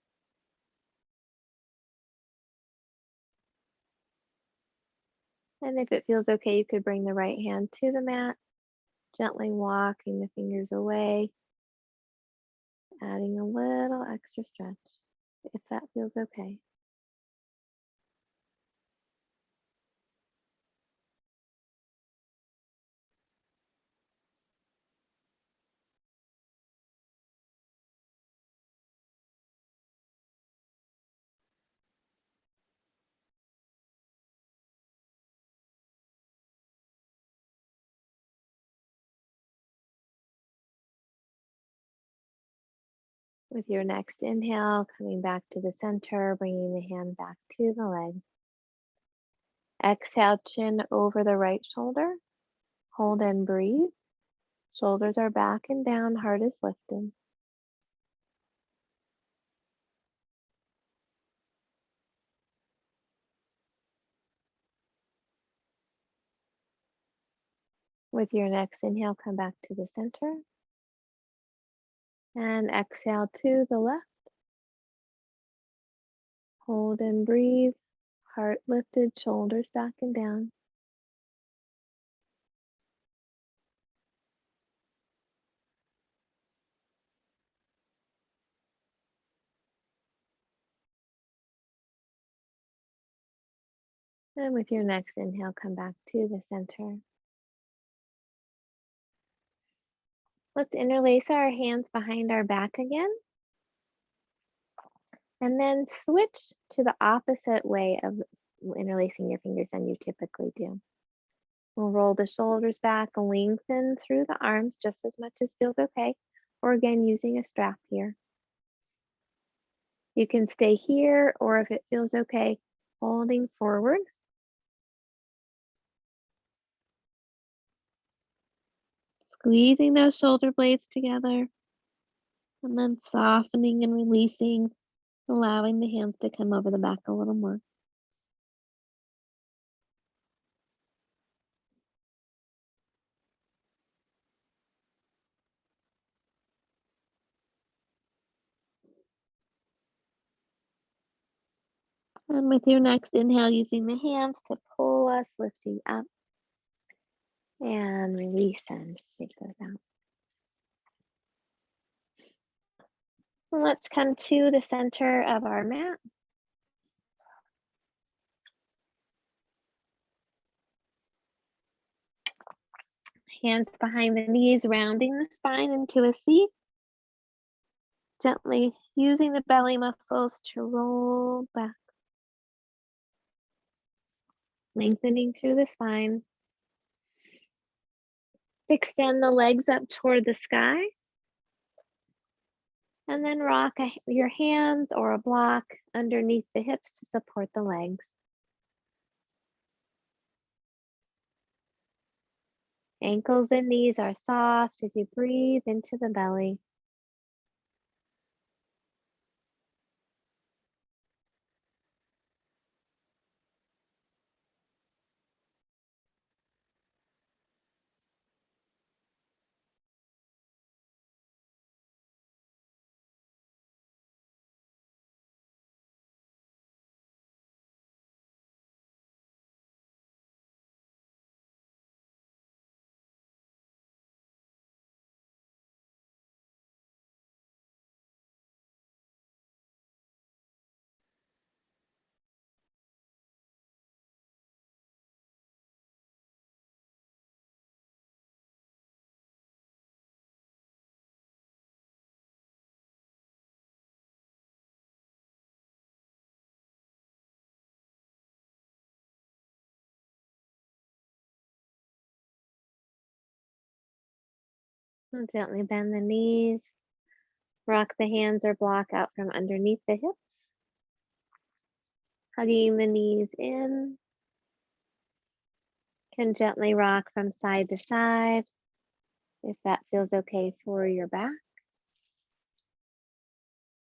And if it feels okay, you could bring the right hand to the mat, gently walking the fingers away, adding a little extra stretch, if that feels okay. With your next inhale, coming back to the center, bringing the hand back to the leg. Exhale, chin over the right shoulder. Hold and breathe. Shoulders are back and down, heart is lifted. With your next inhale, come back to the center. And exhale to the left. Hold and breathe. Heart lifted, shoulders back and down. And with your next inhale, come back to the center. Let's interlace our hands behind our back again. And then switch to the opposite way of interlacing your fingers than you typically do. We'll roll the shoulders back, lengthen through the arms just as much as feels okay, or again, using a strap here. You can stay here, or if it feels okay, holding forward. Squeezing those shoulder blades together, and then softening and releasing, allowing the hands to come over the back a little more. And with your next inhale, using the hands to pull us, lifting up, and release and take those out. Let's come to the center of our mat. Hands behind the knees, rounding the spine into a C. Gently using the belly muscles to roll back. Lengthening through the spine. Extend the legs up toward the sky. And then rock your hands or a block underneath the hips to support the legs. Ankles and knees are soft as you breathe into the belly. And gently bend the knees. Rock the hands or block out from underneath the hips. Hugging the knees in. Can gently rock from side to side if that feels okay for your back.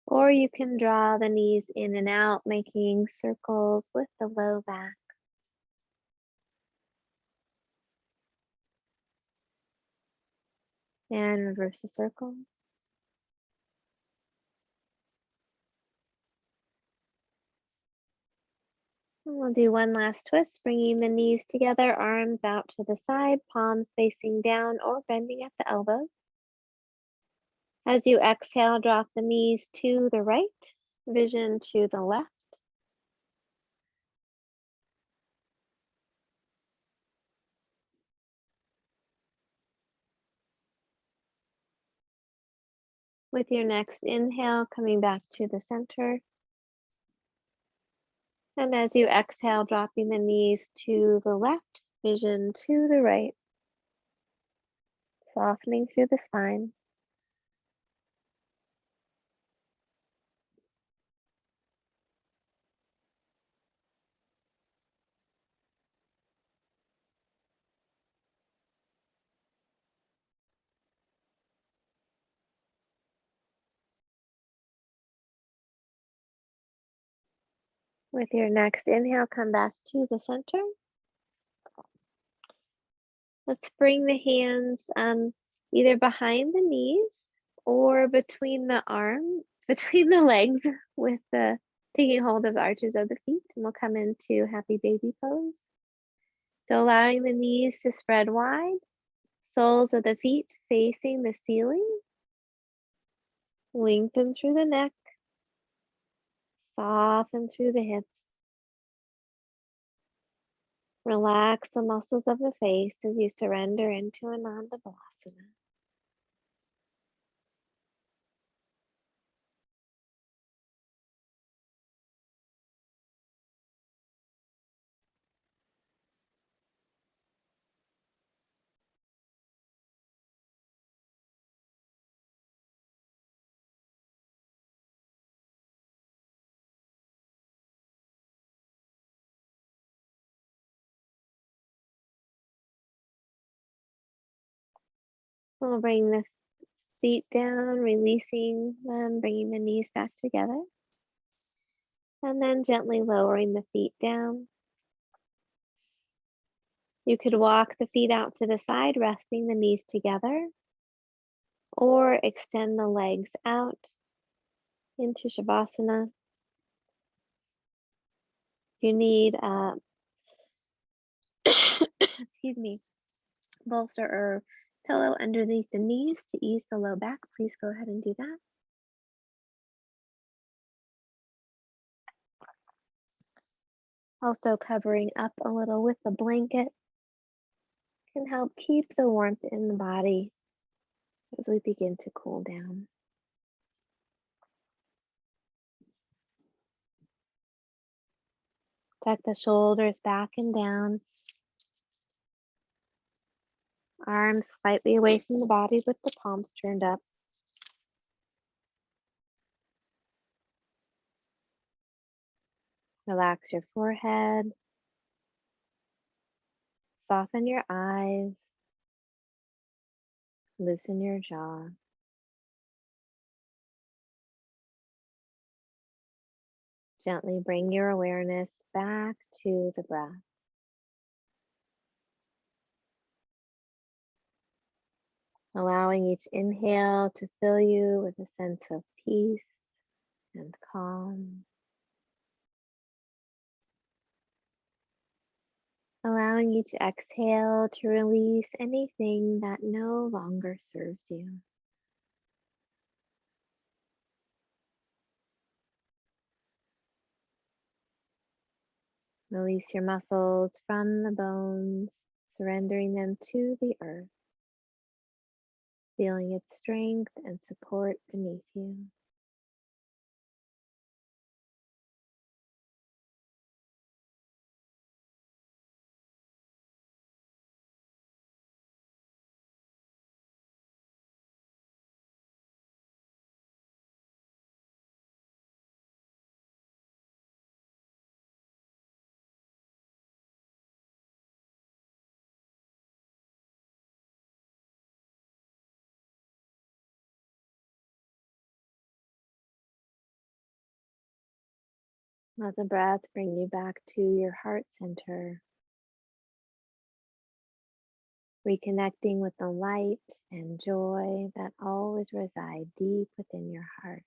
Or you can draw the knees in and out, making circles with the low back. And reverse the circle. And we'll do one last twist, bringing the knees together, arms out to the side, palms facing down or bending at the elbows. As you exhale, drop the knees to the right, vision to the left. With your next inhale, coming back to the center. And as you exhale, dropping the knees to the left, vision to the right. Softening through the spine. With your next inhale, come back to the center. Let's bring the hands either behind the knees or between the legs with the taking hold of the arches of the feet, and we'll come into happy baby pose. So allowing the knees to spread wide, soles of the feet facing the ceiling. Lengthen through the neck, soften through the hips. Relax the muscles of the face as you surrender into Ananda Balasana. We'll bring the feet down, releasing them, bringing the knees back together. And then gently lowering the feet down. You could walk the feet out to the side, resting the knees together, or extend the legs out into Shavasana. If you need, excuse me, bolster or pillow underneath the knees to ease the low back, please go ahead and do that. Also covering up a little with the blanket can help keep the warmth in the body as we begin to cool down. Tuck the shoulders back and down. Arms slightly away from the body with the palms turned up. Relax your forehead. Soften your eyes. Loosen your jaw. Gently bring your awareness back to the breath. Allowing each inhale to fill you with a sense of peace and calm. Allowing each exhale to release anything that no longer serves you. Release your muscles from the bones, surrendering them to the earth, feeling its strength and support beneath you. Let the breath bring you back to your heart center, reconnecting with the light and joy that always reside deep within your heart.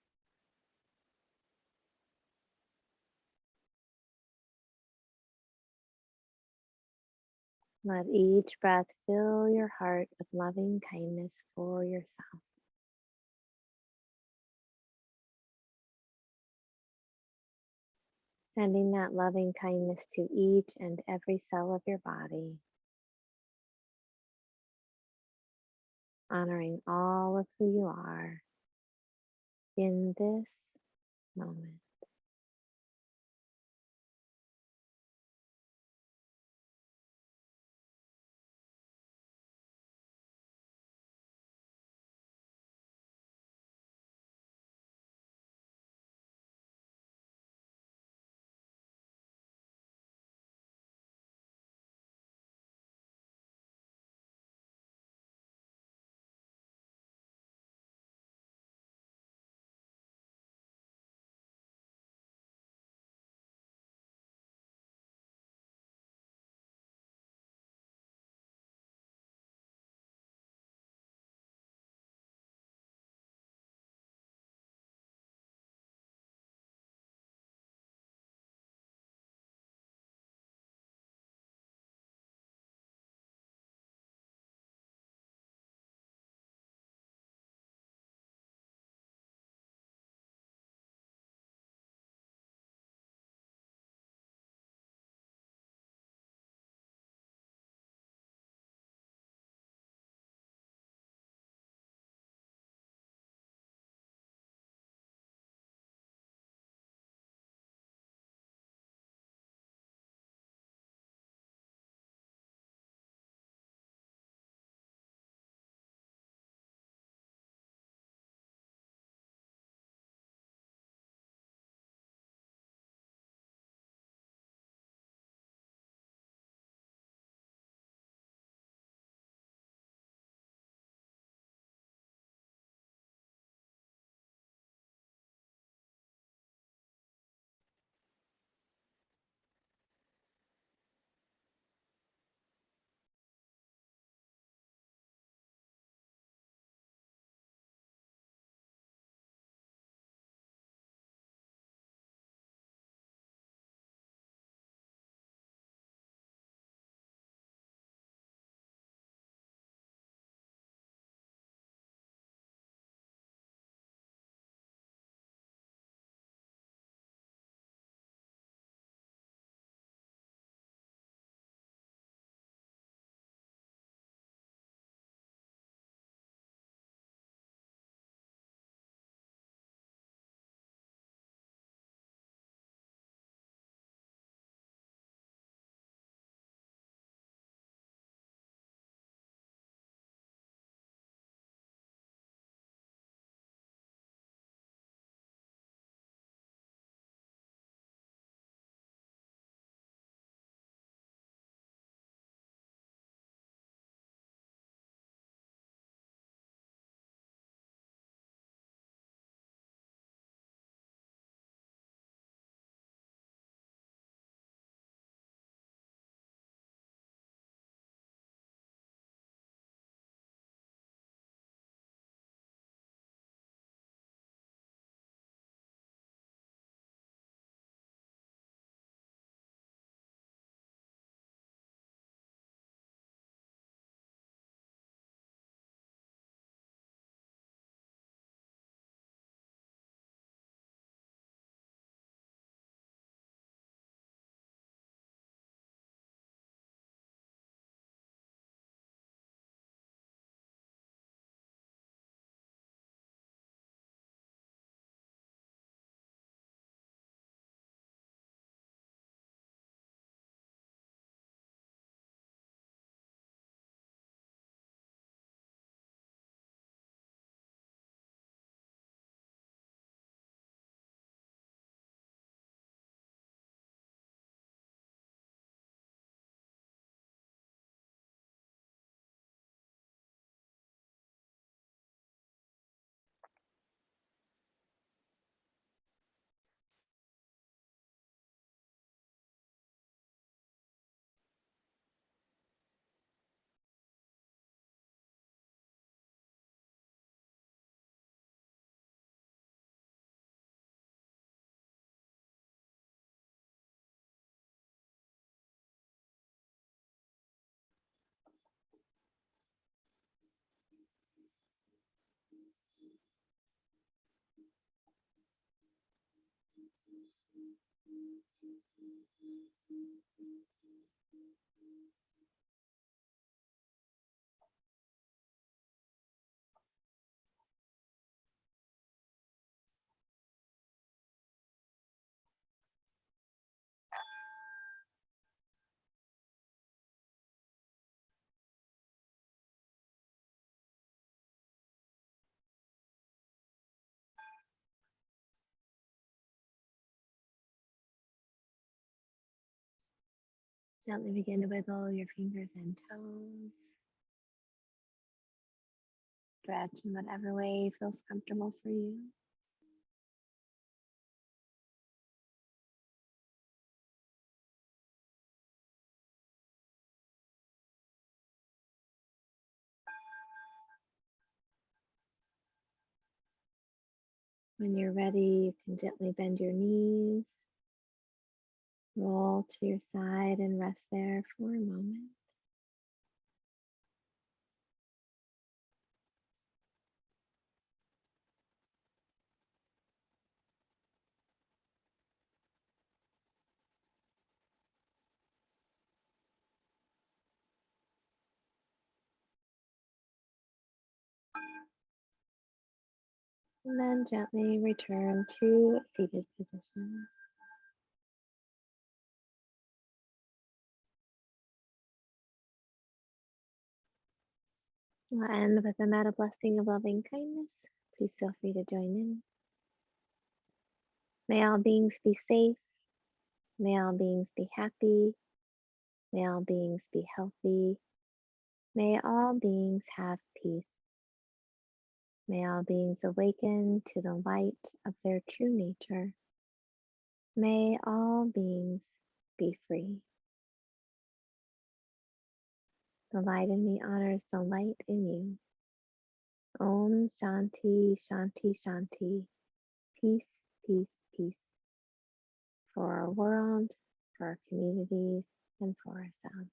Let each breath fill your heart with loving kindness for yourself. Sending that loving kindness to each and every cell of your body, honoring all of who you are in this moment. Gently begin to wiggle your fingers and toes. Stretch in whatever way feels comfortable for you. When you're ready, you can gently bend your knees, roll to your side, and rest there for a moment. And then gently return to a seated position. We'll end with a metta blessing of loving kindness. Please feel free to join in. May all beings be safe. May all beings be happy. May all beings be healthy. May all beings have peace. May all beings awaken to the light of their true nature. May all beings be free. The light in me honors the light in you. Om Shanti, Shanti, Shanti. Peace, peace, peace. For our world, for our communities, and for ourselves.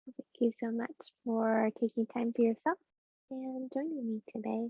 Thank you so much for taking time for yourself and joining me today.